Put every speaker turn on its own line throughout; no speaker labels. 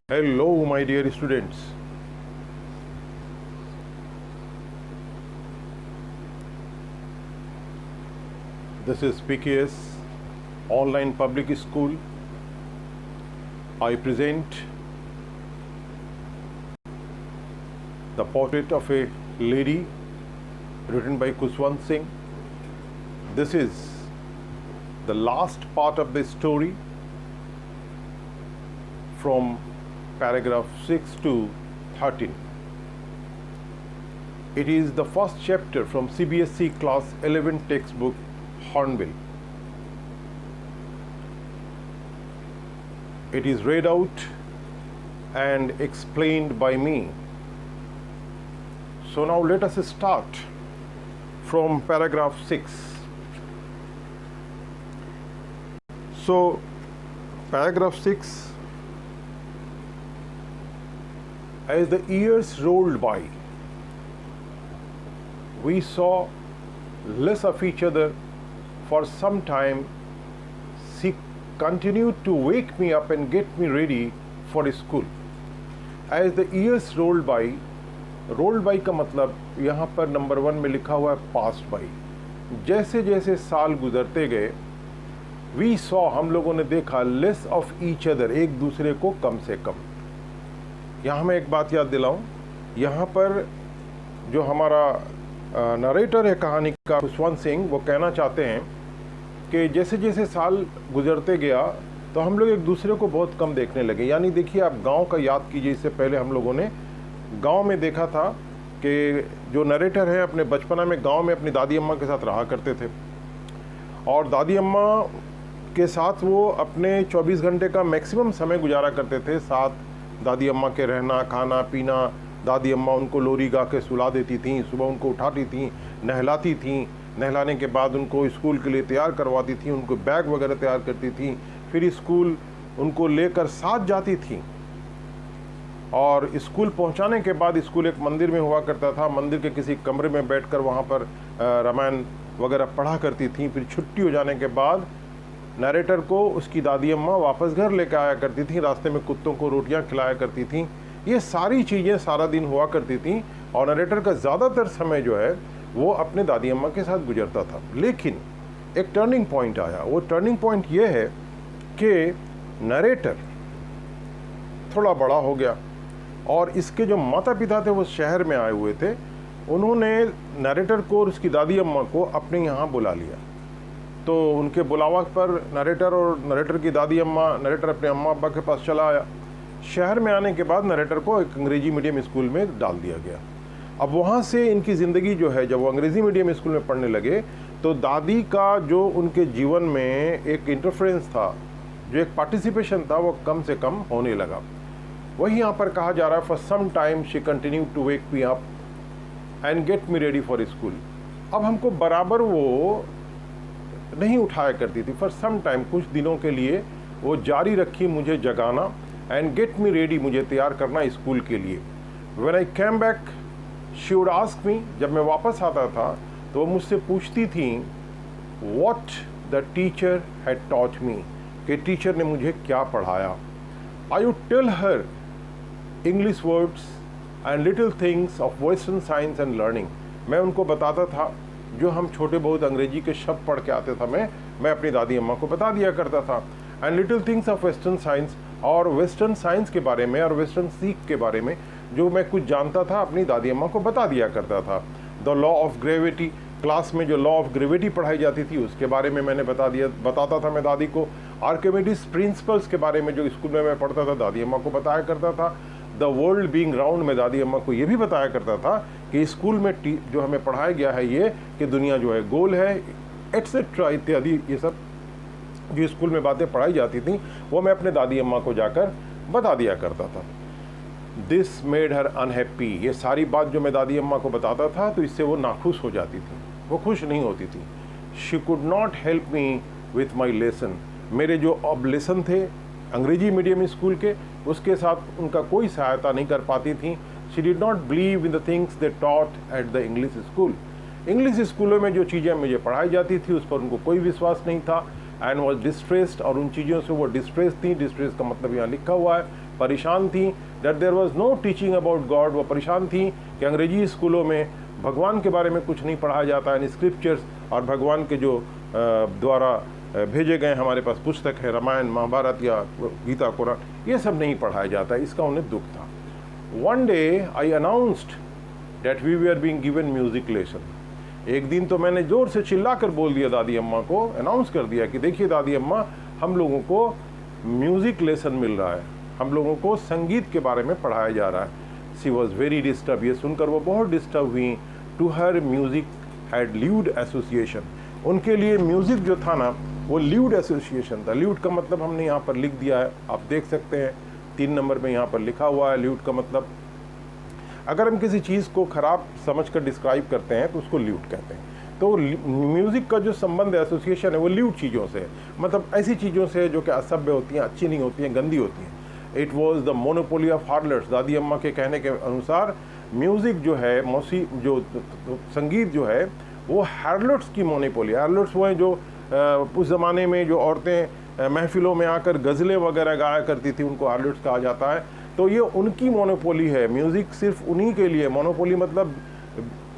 Hello, my dear students. This is PKS Online Public School. I present the portrait of a lady written by Khuswant Singh. This is the last part of the story from paragraph 6 to 13. It is the first chapter from CBSE class 11 textbook Hornbill. It is read out and explained by me. So now let us start from paragraph 6. So paragraph 6, as the years rolled by, we saw less of each other for some time. She continued to wake me up and get me ready for school. As the years rolled by का मतलब यहाँ पर number 1 में लिखा हुआ है past by. जैसे जैसे साल गुजरते गए, वी सॉ, हम लोगों ने देखा, लेस ऑफ ईच अदर, एक दूसरे को कम से कम. यहाँ मैं एक बात याद दिलाऊं, यहाँ पर जो हमारा नरेटर है कहानी का खुशवंत सिंह, वो कहना चाहते हैं कि जैसे जैसे साल गुजरते गया तो हम लोग एक दूसरे को बहुत कम देखने लगे. यानी देखिए, आप गांव का याद कीजिए. इससे पहले हम लोगों ने गांव में देखा था कि जो नरेटर है अपने बचपना में गांव में अपनी दादी अम्मा के साथ रहा करते थे, और दादी अम्मा के साथ वो अपने 24 घंटे का मैक्सिमम समय गुजारा करते थे. साथ दादी अम्मा के रहना, खाना पीना. दादी अम्मा उनको लोरी गा के सुला देती थीं, सुबह उनको उठाती थीं, नहलाती थीं, नहलाने के बाद उनको स्कूल के लिए तैयार करवाती थीं, उनको बैग वगैरह तैयार करती थीं, फिर स्कूल उनको लेकर साथ जाती थीं. और स्कूल पहुंचाने के बाद, स्कूल एक मंदिर में हुआ करता था, मंदिर के किसी कमरे में बैठकर वहां पर रामायण वगैरह पढ़ा करती थीं. फिर छुट्टी हो जाने के बाद नरेटर को उसकी दादी अम्मा वापस घर लेकर आया करती थी. रास्ते में कुत्तों को रोटियां खिलाया करती थीं. ये सारी चीज़ें सारा दिन हुआ करती थीं, और नरेटर का ज़्यादातर समय जो है वो अपने दादी अम्मा के साथ गुजरता था. लेकिन एक टर्निंग पॉइंट आया. वो टर्निंग पॉइंट ये है कि नरेटर थोड़ा बड़ा हो गया, और इसके जो माता पिता थे वो शहर में आए हुए थे. उन्होंने नरेटर को और उसकी दादी अम्मा को अपने यहाँ बुला लिया. तो उनके बुलावा पर नरेटर और नरेटर की दादी अम्मा, नरेटर अपने अम्मा अब्बा के पास चला आया. शहर में आने के बाद नरेटर को एक अंग्रेजी मीडियम स्कूल में डाल दिया गया. अब वहाँ से इनकी ज़िंदगी जो है, जब वो अंग्रेज़ी मीडियम स्कूल में पढ़ने लगे तो दादी का जो उनके जीवन में एक इंटरफेरेंस था, जो एक पार्टिसिपेशन था, वो कम से कम होने लगा. वही यहाँ पर कहा जा रहा है, for some time she continue to wake me up and get me ready for school. अब हमको बराबर वो नहीं उठाया करती थी. फॉर सम टाइम, कुछ दिनों के लिए वो जारी रखी मुझे जगाना, एंड गेट मी रेडी, मुझे तैयार करना स्कूल के लिए. When I came back she would ask me, जब मैं वापस आता था तो वो मुझसे पूछती थी what the teacher had taught me, कि टीचर ने मुझे क्या पढ़ाया. I would tell her English words and little things of western science and learning. मैं उनको बताता था जो हम छोटे बहुत अंग्रेजी के शब्द पढ़ के आते था, मैं अपनी दादी अम्मा को बता दिया करता था. And little things of western science, और वेस्टर्न साइंस के बारे में और वेस्टर्न सीख के बारे में जो मैं कुछ जानता था अपनी दादी अम्मा को बता दिया करता था. The law of gravity, class में जो लॉ ऑफ ग्रेविटी पढ़ाई जाती थी उसके बारे में मैंने बताता था मैं दादी को. आर्किमिडीज प्रिंसिपल्स के बारे में जो स्कूल में मैं पढ़ता था दादी अम्मा को बताया करता था. द वर्ल्ड बीइंग राउंड में दादी अम्मा को ये भी बताया करता था कि स्कूल में जो हमें पढ़ाया गया है ये कि दुनिया जो है गोल है, एट्सेट्रा इत्यादि. ये सब जो स्कूल में बातें पढ़ाई जाती थी वो मैं अपने दादी अम्मा को जाकर बता दिया करता था. This made her unhappy. ये सारी बात जो मैं दादी अम्मा को बताता था तो इससे वो नाखुश हो जाती थी, वो खुश नहीं होती थी. She could not help me with my lesson. मेरे जो अब लेसन थे अंग्रेजी मीडियम स्कूल के, उसके साथ उनका कोई सहायता नहीं कर पाती थी. She did not believe in the things they taught at the English school. English स्कूलों में जो चीज़ें मुझे पढ़ाई जाती थी उस पर उनको कोई विश्वास नहीं था. एंड वॉज डिस्ट्रेस्ड, और उन चीज़ों से वो डिस्ट्रेस थी. डिस्ट्रेस का मतलब यहाँ लिखा हुआ है परेशान थी that there was no teaching about God. वो परेशान थी कि अंग्रेजी स्कूलों में भगवान के बारे में कुछ नहीं पढ़ाया जाता है, स्क्रिप्चर्स और भगवान के जो द्वारा भेजे गए हमारे पास पुस्तक है, रामायण महाभारत या गीता कुरान, ये सब नहीं पढ़ाया जाता है। इसका उन्हें दुख था। One day I announced that we were being given music lesson. एक दिन तो मैंने जोर से चिल्ला कर बोल दिया दादी अम्मा को, अनाउंस कर दिया कि देखिए दादी अम्मा, हम लोगों को म्यूजिक लेसन मिल रहा है, हम लोगों को संगीत के बारे में पढ़ाया जा रहा है। She was very disturb. ये सुनकर वो बहुत डिस्टर्ब हुई। To her music had lewd association. उनके लिए म्यूजिक जो था ना वो ल्यूड एसोसिएशन था। ल्यूड का मतलब हमने यहाँ पर लिख दिया है, आप देख सकते हैं 3 नंबर में यहाँ पर लिखा हुआ है। ल्यूड का मतलब अगर हम किसी चीज़ को ख़राब समझकर डिस्क्राइब करते हैं तो उसको ल्यूड कहते हैं। तो म्यूज़िक का जो संबंध है, एसोसिएशन है, वो ल्यूड चीज़ों से, मतलब ऐसी चीज़ों से जो कि असभ्य होती हैं, अच्छी नहीं होती हैं, गंदी होती हैं। It was the monopoly of harlots. दादी अम्मा के कहने के अनुसार म्यूज़िक जो है, जो संगीत जो है, वो हार्लट्स की मोनोपोली। हार्लट्स वो हैं जो उस ज़माने में जो औरतें महफिलों में आकर गज़लें वगैरह गाया करती थी, उनको हार्लट्स कहा जाता है। तो ये उनकी मोनोपोली है। म्यूज़िक सिर्फ उन्हीं के लिए, मोनोपोली मतलब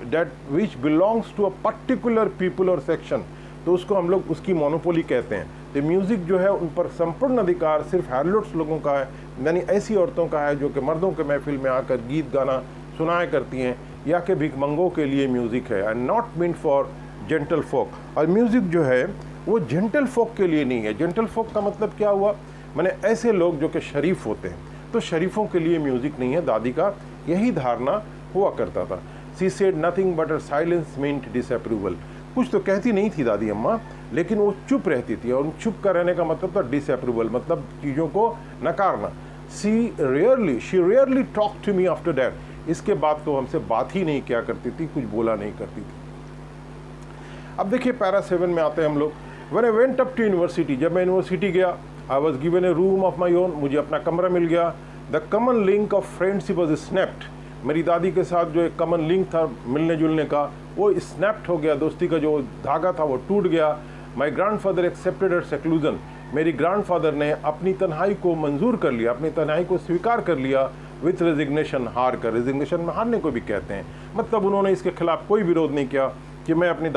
that which belongs to a particular people और section, तो उसको हम लोग उसकी मोनोपोली कहते हैं। तो म्यूज़िक जो है उन पर संपूर्ण अधिकार सिर्फ हार्लट्स लोगों का है, यानी ऐसी औरतों का है जो कि मर्दों के महफिल में आकर गीत गाना सुनाया करती हैं, या कि भिखमंगों के लिए म्यूज़िक है, and not meant for gentle folk. और म्यूज़िक जो है वो जेंटल फोक के लिए नहीं है। जेंटल फोक का मतलब क्या हुआ, मैंने ऐसे लोग जो कि शरीफ होते हैं, तो शरीफों के लिए म्यूज़िक नहीं है। दादी का यही धारणा हुआ करता था। She said nothing but her silence meant disapproval। कुछ तो कहती नहीं थी दादी अम्मा, लेकिन वो चुप रहती थी, और चुप का रहने का मतलब था डिसअप्रूवल, मतलब चीज़ों को नकारना। She rarely talked to me after that। इसके बाद तो हमसे बात ही नहीं किया करती थी, कुछ बोला नहीं करती थी। अब देखिए पैरा 7 में आते हैं हम लोग। When I went up to university, जब मैं यूनिवर्सिटी गया, I was given a room of my own, मुझे अपना कमरा मिल गया। The common link of friendship was snapped। मेरी दादी के साथ जो एक कॉमन लिंक था मिलने जुलने का, वो स्नैप्ड हो गया। दोस्ती का जो धागा था वो टूट गया। माई ग्रैंडफादर एक्सेप्टेड हर सेक्लूजन। मेरी ग्रैंडफादर ने अपनी तन्हाई को मंजूर कर लिया, अपनी तन्हाई को स्वीकार कर लिया। विथ रेजिग्नेशन, हार कर। रेजिग्नेशन में हारने को भी कहते हैं, मतलब उन्होंने इसके खिलाफ कोई विरोध नहीं किया कि मैं अपने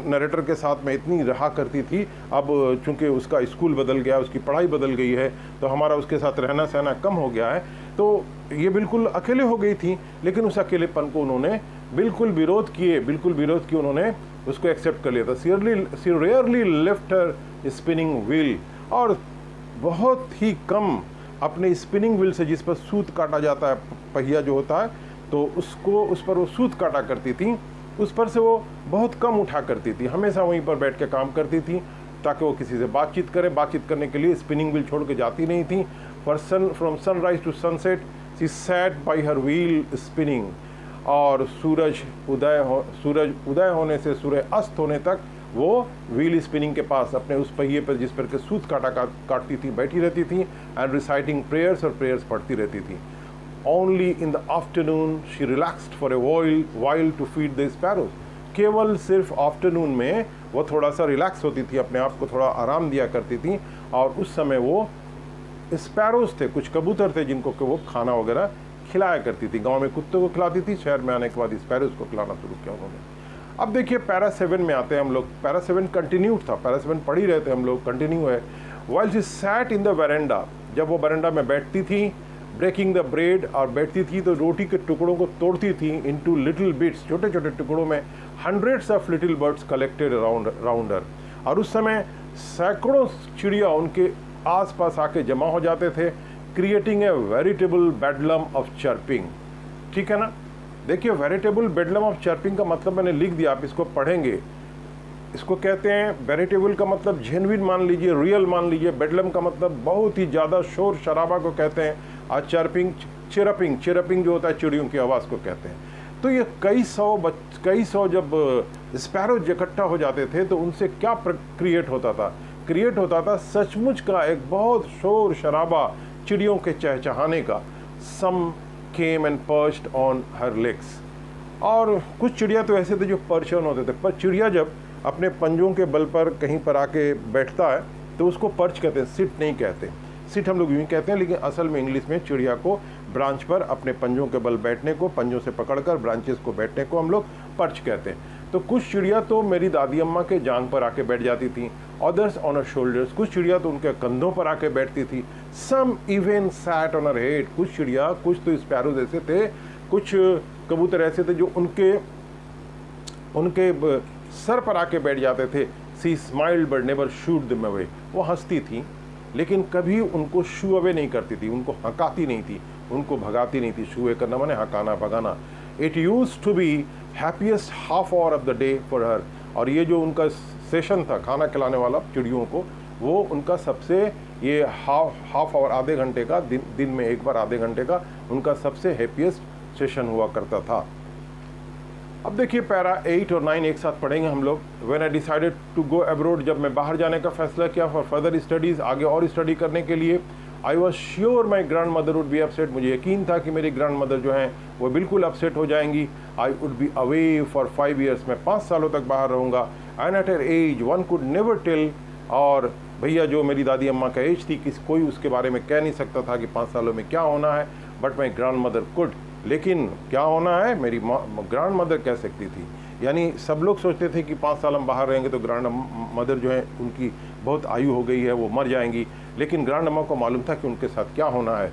नरेटर के साथ में इतनी रहा करती थी, अब चूंकि उसका स्कूल बदल गया, उसकी पढ़ाई बदल गई है, तो हमारा उसके साथ रहना सहना कम हो गया है, तो ये बिल्कुल अकेले हो गई थी। लेकिन उस अकेलेपन को उन्होंने बिल्कुल विरोध किए उन्होंने उसको एक्सेप्ट कर लिया था। She rarely left her spinning wheel. और बहुत ही कम अपने स्पिनिंग व्हील से, जिस पर सूत काटा जाता है, पहिया जो होता है, तो उस पर वो सूत काटा करती थी, उस पर से वो बहुत कम उठा करती थी। हमेशा वहीं पर बैठ के काम करती थी ताकि वो किसी से बातचीत करे। बातचीत करने के लिए स्पिनिंग व्हील छोड़ के जाती नहीं थी। From sunrise to sunset she sat by her wheel spinning. और सूरज उदय होने से सूर्य अस्त होने तक वो व्हील स्पिनिंग के पास अपने उस पहिए पर, जिस पर के सूत काटती थी, बैठी रहती थी, एंड रिसाइटिंग प्रेयर्स, और प्रेयर्स पढ़ती रहती थी। Only in the afternoon she relaxed for a while to feed the sparrows। केवल सिर्फ आफ्टरनून में वो थोड़ा सा रिलैक्स होती थी, अपने आप को थोड़ा आराम दिया करती थी, और उस समय वो स्पैरोज थे, कुछ कबूतर थे जिनको कि वो खाना वगैरह खिलाया करती थी। गांव में कुत्तों को खिलाती थी, शहर में आने के बाद स्पैरोज को खिलाना शुरू किया उन्होंने। अब देखिए पैरा 7 में आते हैं हम लोग। पैरा 7 कंटिन्यूड था, पैरा 7 पढ़ ही रहे थे हम लोग, कंटिन्यू है। While she sat in the veranda, जब वो बरंडा में बैठती थी, ब्रेकिंग द ब्रेड, और बैठती थी तो रोटी के टुकड़ों को तोड़ती थी इनटू लिटिल बिट्स, छोटे छोटे टुकड़ों में। Hundreds of little birds collected around her. और उस समय सैकड़ों चिड़िया उनके आसपास आके जमा हो जाते थे, creating a veritable bedlam of chirping. ठीक है ना। देखिए वेरिटेबल बेडलम ऑफ चर्पिंग का मतलब मैंने लिख दिया, आप इसको पढ़ेंगे। इसको कहते हैं, वेरिटेबल का मतलब जेन्युइन मान लीजिए, रियल मान लीजिए। बेडलम का मतलब बहुत ही ज़्यादा शोर शराबा को कहते हैं, और चिरपिंग जो होता है चिड़ियों की आवाज़ को कहते हैं। तो ये कई सौ जब स्पैरोज इकट्ठा हो जाते थे तो उनसे क्या क्रिएट होता था सचमुच का एक बहुत शोर शराबा चिड़ियों के चहचहाने का। Some came and perched on her legs. और कुछ चिड़िया तो ऐसे थे जो पर्चन होते थे, पर चिड़िया जब अपने पंजों के बल पर कहीं पर आके बैठता है तो उसको पर्च कहते हैं, सिट नहीं कहते। सिट हम लोग यूँ कहते हैं, लेकिन असल में इंग्लिश में चिड़िया को ब्रांच पर अपने पंजों के बल बैठने को, पंजों से पकड़कर ब्रांचेस को बैठने को हम लोग पर्च कहते हैं। तो कुछ चिड़िया तो मेरी दादी अम्मा के जांग पर आके बैठ जाती थी, अदर्स ऑन हर शोल्डर्स, कुछ चिड़िया तो उनके कंधों पर आके बैठती थी, some even sat on her head, कुछ चिड़िया, कुछ तो स्पैरोज ऐसे थे, कुछ कबूतर ऐसे थे जो उनके सर पर आके बैठ जाते थे। She smiled but never shooed them away, वो हंसती थी लेकिन कभी उनको शू अवे नहीं करती थी, उनको हकाती नहीं थी, उनको भगाती नहीं थी। शू अवे करना माने हकाना, भगाना। It used to be happiest half hour of the day for her, और ये जो उनका सेशन था खाना खिलाने वाला चिड़ियों को, वो उनका सबसे ये हाफ आवर, आधे घंटे का, दिन में एक बार आधे घंटे का उनका सबसे हैप्पीएस्ट सेशन हुआ करता था। अब देखिए पैरा 8 और 9 एक साथ पढ़ेंगे हम लोग। When I decided to go abroad, जब मैं बाहर जाने का फैसला किया फॉर फर्दर स्टडीज़, आगे और स्टडी करने के लिए, I was sure my grand mother would be upset, मुझे यकीन था कि मेरी ग्रैंड मदर जो हैं वो बिल्कुल अपसेट हो जाएंगी। I would be away for 5 years, मैं 5 सालों तक बाहर रहूँगा। And at her age one could never tell, और भैया जो मेरी दादी अम्मा का एज थी, किसी कोई उसके बारे में कह नहीं सकता था कि 5 सालों में क्या होना है, but my grand mother could, लेकिन क्या होना है मेरी ग्रैंड मदर कह सकती थी। यानी सब लोग सोचते थे कि 5 साल हम बाहर रहेंगे तो ग्रैंड मदर जो है उनकी बहुत आयु हो गई है, वो मर जाएंगी, लेकिन ग्रैंड अम्मा को मालूम था कि उनके साथ क्या होना है।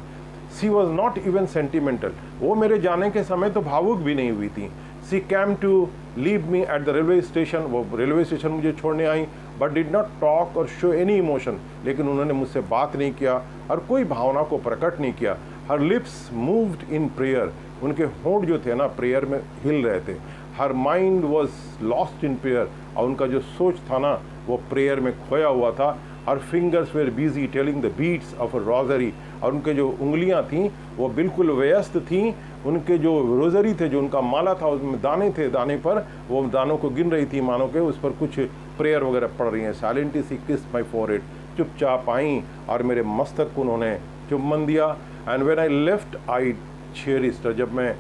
सी वॉज नॉट इवन सेंटिमेंटल, वो मेरे जाने के समय तो भावुक भी नहीं हुई थी। She came to leave me at the railway station, वो रेलवे स्टेशन मुझे छोड़ने आई, but did not talk or show any emotion, लेकिन उन्होंने मुझसे बात नहीं किया और कोई भावना को प्रकट नहीं किया। हर लिप्स मूव्ड इन प्रेयर, उनके होंठ जो थे ना प्रेयर में हिल रहे थे। Her mind was lost in prayer, और उनका जो सोच था ना वो प्रेयर में खोया हुआ था। Her fingers were busy telling the beads of a rosary, और उनके जो उंगलियां थीं वो बिल्कुल व्यस्त थीं। उनके जो रोजरी थे, जो उनका माला था, उसमें दाने थे, दाने पर वो दानों को गिन रही थी, मानो के उस पर कुछ प्रेयर वगैरह पढ़ रही हैं। साइलेंटली सी किस्ड माई फॉरहेड, चुपचाप आई और मेरे मस्तक को उन्होंने चुम्बन दिया। And when I left I cherished, जब मैं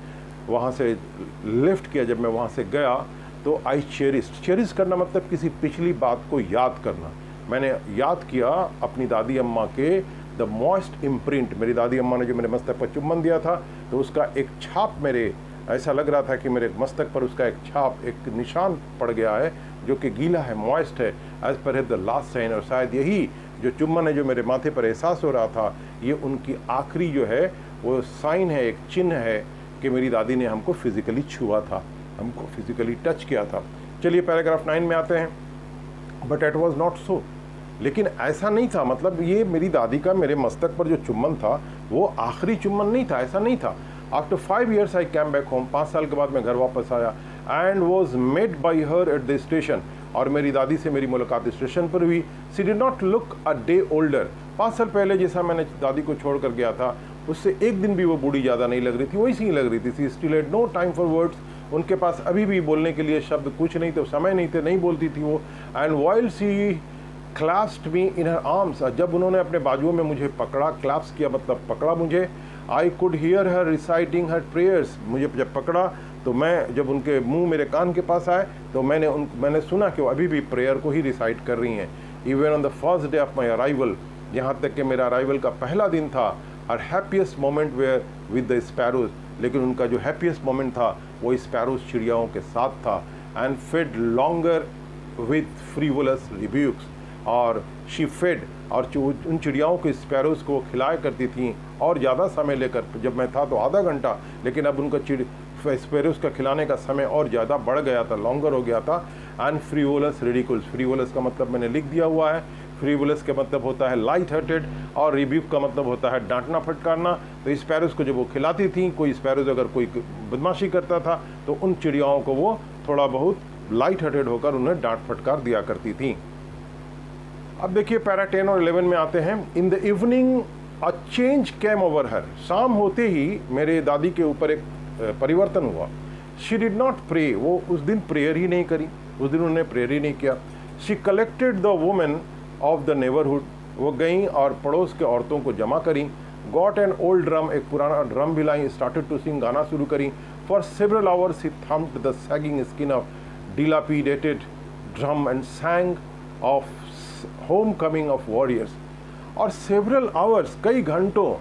वहाँ से लेफ्ट किया, जब मैं वहाँ से गया तो आई चेरिस्ड, चेरिश करना मतलब किसी पिछली बात को याद करना। मैंने याद किया अपनी दादी अम्मा के द मॉइस्ट इम्प्रिंट, मेरी दादी अम्मा ने जो मेरे मस्तक पर चुम्बन दिया था तो उसका एक छाप, मेरे ऐसा लग रहा था कि मेरे मस्तक पर उसका एक छाप, एक निशान पड़ गया है जो कि गीला है, मॉइस्ट है, as per the last sign. और शायद यही जो चुम्बन है जो मेरे माथे पर एहसास हो रहा था, ये उनकी आखिरी जो है वो साइन है, एक चिन्ह है कि मेरी दादी ने हमको फिजिकली छुआ था, हमको फिजिकली टच किया था। चलिए पैराग्राफ 9 में आते हैं। But it was not so, लेकिन ऐसा नहीं था, मतलब ये मेरी दादी का मेरे मस्तक पर जो चुम्बन था वो आखिरी चुम्बन नहीं था, ऐसा नहीं था। After 5 years I came back home, 5 साल के बाद मैं घर वापस आया। And was met by her at the station, और मेरी दादी से मेरी मुलाकात स्टेशन पर हुई। She did not look a day older, 5 साल पहले जैसा मैंने दादी को छोड़ कर गया था उससे एक दिन भी वो बूढ़ी ज़्यादा नहीं लग रही थी, वैसी ही लग रही थी। She still had no time for words, उनके पास अभी भी बोलने के लिए शब्द कुछ नहीं थे, समय नहीं थे, नहीं बोलती थी वो। And while she clasped me in her arms, जब उन्होंने अपने बाजुओं में मुझे पकड़ा, क्लास्प किया मतलब पकड़ा मुझे, I could hear her reciting her prayers, मुझे जब पकड़ा तो मैं, जब उनके मुंह मेरे कान के पास आए तो मैंने सुना कि वो अभी भी प्रेयर को ही रिसाइट कर रही हैं। Even on the first day of my arrival, यहाँ तक कि मेरा अराइवल का पहला दिन था, her happiest moment were with the sparrows, लेकिन उनका जो हैप्पीएस्ट मोमेंट था वो स्पैरोज चिड़ियाओं के साथ था। And fed longer with frivolous rebukes, और शी फेड, और उन चिड़ियाओं के स्पैरोज को खिलाया करती थी और ज़्यादा समय लेकर। जब मैं था तो आधा घंटा, लेकिन अब उनका स्पैरोज का खिलाने का समय और ज़्यादा बढ़ गया था, लॉन्गर हो गया था। एंड फ्रीवुलस रिडिकुल्स, फ्रीवुलस का मतलब मैंने लिख दिया हुआ है, फ्रीवुलस का मतलब होता है लाइट हार्टेड, और रिब्यूक का मतलब होता है डांटना फटकारना। तो स्पैरोज को जब वो खिलाती थी, कोई स्पैरोज अगर कोई बदमाशी करता था तो उन चिड़ियाओं को वो थोड़ा बहुत लाइट हार्टेड होकर उन्हें डांट फटकार दिया करती थी। अब देखिए पैरा 10 और 11 में आते हैं। In the evening a change came over हर, शाम होते ही मेरे दादी के ऊपर एक परिवर्तन हुआ। शी डिड नॉट प्रे, वो उस दिन प्रेयर ही नहीं करी, उस दिन उन्होंने प्रेयर ही नहीं किया। She collected the women of the neighbourhood, वो गई और पड़ोस के औरतों को जमा करी। गॉट एन ओल्ड ड्रम, एक पुराना ड्रम भी लाई, स्टार्टेड टू सिंग, गाना शुरू करी। For several hours he thumped the sagging skin of dilapidated drum and sang of homecoming of warriors, और सेवरल आवर्स, कई घंटों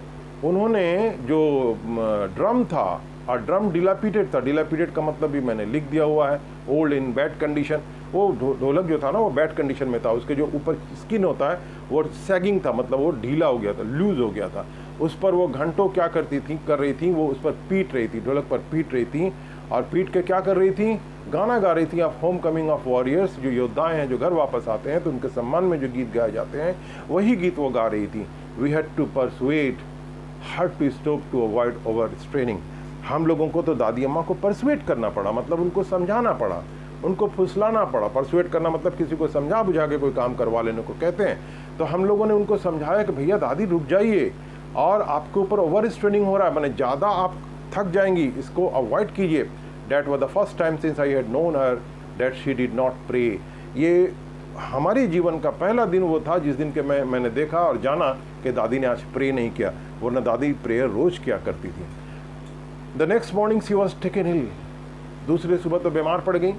उन्होंने जो ड्रम था, और ड्रम डिलापिडेट था, डिलापिडेट का मतलब भी मैंने लिख दिया हुआ है, ओल्ड इन बैड कंडीशन। वो ढोलक जो था ना वो बैड कंडीशन में था, उसके जो ऊपर स्किन होता है वो सैगिंग था, मतलब वो ढीला हो गया था, लूज हो गया था। उस पर वो घंटों क्या कर रही थी, वो उस पर पीट रही थी, ढोलक पर पीट रही थी, और पीट के क्या कर रही थी, गाना गा रही थी of home coming of warriors, जो योद्धाएं हैं जो घर वापस आते हैं तो उनके सम्मान में जो गीत गाए जाते हैं वही गीत वो गा रही थी। We had to persuade her to stop to avoid overstraining. हम लोगों को तो दादी अम्मा को परसुएट करना पड़ा, मतलब उनको समझाना पड़ा, उनको फुसलाना पड़ा। परसुएट करना मतलब किसी को समझा बुझा के कोई काम करवा लेने को कहते हैं। तो हम लोगों ने उनको समझाया कि भैया दादी रुक जाइए, और आपके ऊपर ओवर स्ट्रेनिंग हो रहा है, मैंने ज़्यादा आप थक जाएंगी, इसको अवॉइड कीजिए। That was the first time since I had known her that she did not pray. ये हमारे जीवन का पहला दिन वो था जिस दिन के मैंने देखा और जाना कि दादी ने आज प्रे नहीं किया, वरना दादी प्रेयर रोज किया करती थी। The next morning she was taken ill. दूसरे सुबह तो बीमार पड़ गई।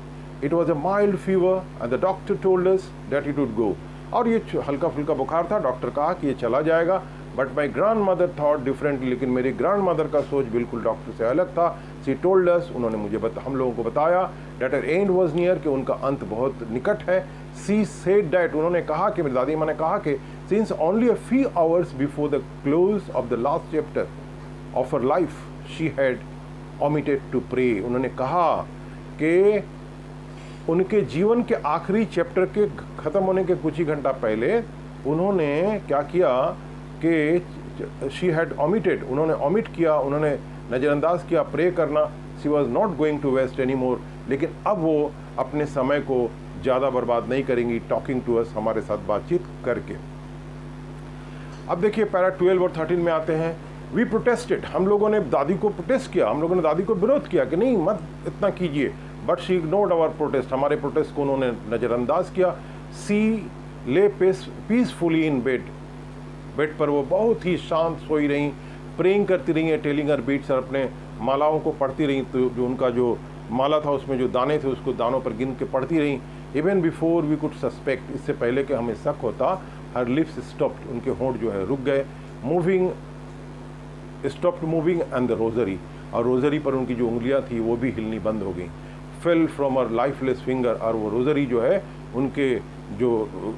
It was a mild fever and the doctor told us that it would go. और ये हल्का फुल्का बुखार था, डॉक्टर कहा कि ये चला जाएगा। But my grand mother thought differently, लेकिन मेरी ग्रैंड मदर का सोच बिल्कुल डॉक्टर से अलग था। सी टोल्ड अस, उन्होंने मुझे हम लोगों को बताया that her and was near, कि उनका अंत बहुत निकट है। सी सेड दैट, उन्होंने कहा कि मेरी दादी माँ ने कहा कि since only a few hours before the close of the last chapter of her life she had omitted to pray. उन्होंने कहा कि उनके जीवन के आखिरी चैप्टर के ख़त्म होने के कुछ ही घंटा पहले उन्होंने क्या किया कि शी हैड omitted, उन्होंने omit किया, उन्होंने नज़रअंदाज किया प्रे करना। She was not going to waste any more, लेकिन अब वो अपने समय को ज़्यादा बर्बाद नहीं करेंगी टॉकिंग टू अस, हमारे साथ बातचीत करके। अब देखिए पैरा 12 और 13 में आते हैं। वी प्रोटेस्टेड, हम लोगों ने दादी को प्रोटेस्ट किया, हम लोगों ने दादी को विरोध किया कि नहीं मत इतना कीजिए। But she ignored our protest, हमारे प्रोटेस्ट को उन्होंने नज़रअंदाज किया। सी ले पीसफुली इन बेड, बेड पर वो बहुत ही शांत सोई रहीं, प्रेइंग करती रही, टेलिंग हर बीट्स, और अपने मालाओं को पढ़ती रहीं। तो जो उनका जो माला था उसमें जो दाने थे उसको दानों पर गिन के पढ़ती रहीं। Even before we could suspect, इससे पहले कि हमें शक होता, हर लिप्स स्टॉप्ड, उनके होंठ जो है रुक गए। Moving stopped moving and the rosary, और रोजरी पर उनकी जो उंगलियां थी वो भी हिलनी बंद हो गई। Fell from her lifeless finger, और वो रोजरी जो है उनके जो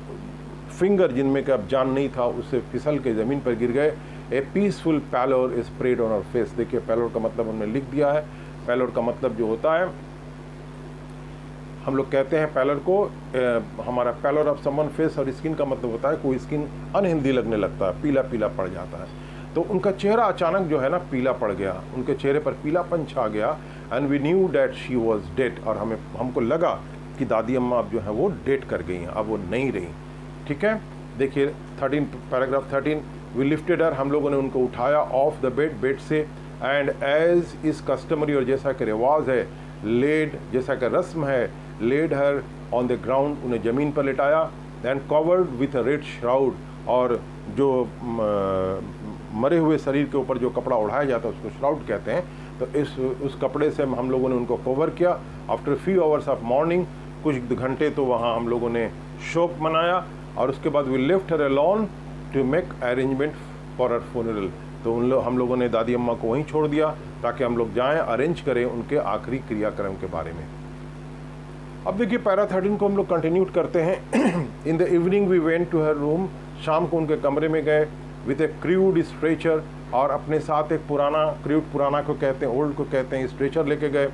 फिंगर जिनमें का अब जान नहीं था उससे फिसल के ज़मीन पर गिर गए। A peaceful pallor is spread on our face. देखिए पैलोर का मतलब उन्होंने लिख दिया है। पैलोर का मतलब जो होता है, हम लोग कहते हैं पैलोर को, हमारा पैलोर ऑफ समवन फेस और स्किन का मतलब होता है कोई स्किन अनहेल्दी लगने लगता है, पीला पीला पड़ जाता है। तो उनका चेहरा अचानक जो है ना पीला पड़ गया, उनके चेहरे पर पीलापन छा गया। And we knew that she was dead, और हमको लगा कि दादी अम्मा अब जो है वो डेड कर गई हैं, अब वो नहीं रही। ठीक है, देखिए 13 पैराग्राफ 13, वी लिफ्टेड हर, हम लोगों ने उनको उठाया ऑफ द बेड, बेड से। एंड एज इज कस्टमरी, और जैसा कि रिवाज है, लेड, जैसा कि रस्म है, laid her on the ground, उन्हें ज़मीन पर लिटाया। Then covered with a red shroud, और जो मरे हुए शरीर के ऊपर जो कपड़ा उड़ाया जाता है उसको श्राउड कहते हैं। तो उस कपड़े से हम लोगों ने उनको कवर किया। After few hours of morning, कुछ घंटे तो वहाँ हम लोगों ने शोक मनाया, और उसके बाद we left her alone to make arrangement for her funeral. तो हम लोगों ने दादी अम्मा को वहीं छोड़ दिया ताकि हम लोग जाएं, अरेंज करें उनके आखिरी क्रियाक्रम के बारे में। अब देखिए पैरा 13 को हम लोग कंटिन्यू करते हैं। In the evening we went to her room, शाम को उनके कमरे में गए विथ ए क्रूड स्ट्रेचर, और अपने साथ एक पुराना, क्रूड पुराना को कहते हैं, ओल्ड को कहते हैं, स्ट्रेचर लेके गए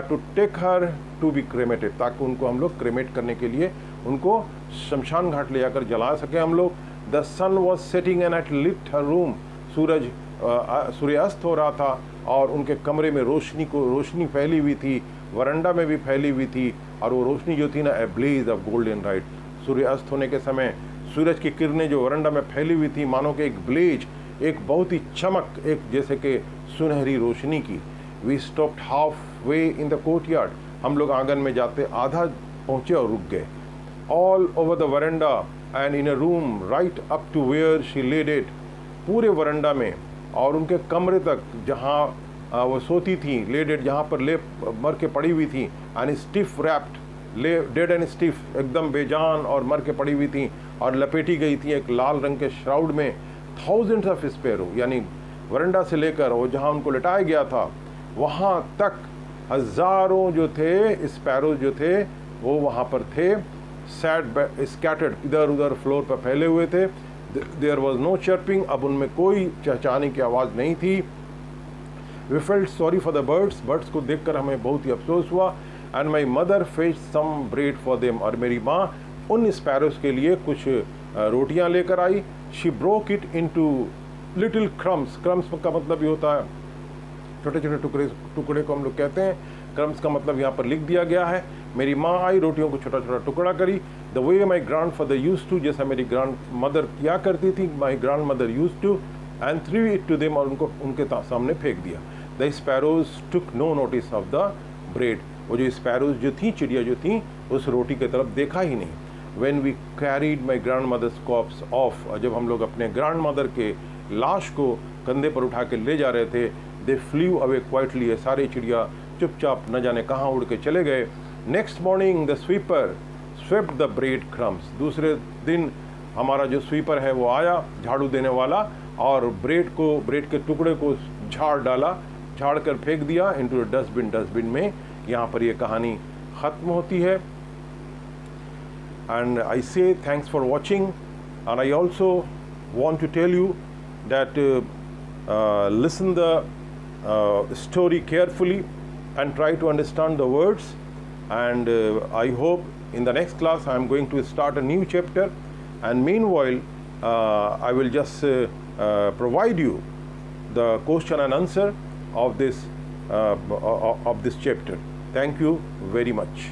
to take her to be cremated, ताकि उनको हम लोग क्रेमेट करने के लिए उनको शमशान घाट ले जाकर जला सके हम लोग। The sun was setting and at lit her room, सूर्यास्त हो रहा था और उनके कमरे में रोशनी फैली हुई थी, वरंडा में भी फैली हुई थी, और वो रोशनी जो थी ना ए ब्लेज ऑफ गोल्डन लाइट। सूर्यास्त होने के समय सूरज की किरणें जो वरंडा में फैली हुई थी, मानो कि एक ब्लेज, एक बहुत ही चमक, एक जैसे कि सुनहरी रोशनी की। We stopped halfway in the courtyard, हम लोग आंगन में जाते आधा पहुँचे और रुक गए। All over the veranda and in a room right up to where she laid it, पूरे वरंडा में और उनके कमरे तक जहाँ वो सोती थी, लेड इट, जहाँ पर ले मर के पड़ी हुई थी। And stiff wrapped dead and stiff, एकदम बेजान और मर के पड़ी हुई थी और लपेटी गई थी एक लाल रंग के श्राउड में। थाउजेंड्स ऑफ स्पैरो, यानी वरंडा से लेकर वो जहाँ उनको लिटाया गया था वहाँ तक हज़ारों जो थे स्पैरो जो थे वो वहाँ पर थे, स्कैटर्ड, इधर उधर फ्लोर पर फैले हुए थे। देयर वॉज नो चर्पिंग, अब उनमें कोई चहचहाने की आवाज़ नहीं थी। We felt sorry for the birds, birds को देखकर हमें बहुत ही अफसोस हुआ। And my mother fetch some bread for them, और मेरी माँ उन स्पैरोस के लिए कुछ रोटियां लेकर आई। She broke it into little crumbs, crumbs का मतलब ये होता है छोटे छोटे टुकड़े को हम लोग कहते हैं। क्रम्स का मतलब यहाँ पर लिख दिया गया है। मेरी माँ आई, रोटियों को छोटा छोटा टुकड़ा करी। The way my grandfather use to, जैसा मेरी ग्रैंड मदर किया करती थी, my grandmother use to, and threw it to them, और उनको उनके सामने फेंक दिया। The sparrows took no notice of the bread, वो जो स्पैरोज जो थी, चिड़िया जो थी, उस रोटी की तरफ देखा ही नहीं। When we carried my grandmother's corpse off, जब हम लोग अपने ग्रैंड मदर के लाश को कंधे पर उठा के ले जा रहे थे, दे फ्ल्यू अवे क्वाइटली, ये सारे चिड़िया चुपचाप न जाने कहाँ उड़ के चले गए। Next morning the sweeper swept the bread crumbs, दूसरे दिन हमारा जो स्वीपर है वो आया, झाड़ू देने वाला, और ब्रेड के टुकड़े को झाड़ डाला, झाड़ कर फेंक दिया इनटू डस्टबिन में। यहाँ पर ये कहानी ख़त्म होती है। एंड आई से thanks for watching, and I also want to tell you that listen the story carefully and try to understand the words, and I hope in the next class I am going to start a new chapter, and meanwhile I will just provide you the question and answer of this chapter. Thank you very much.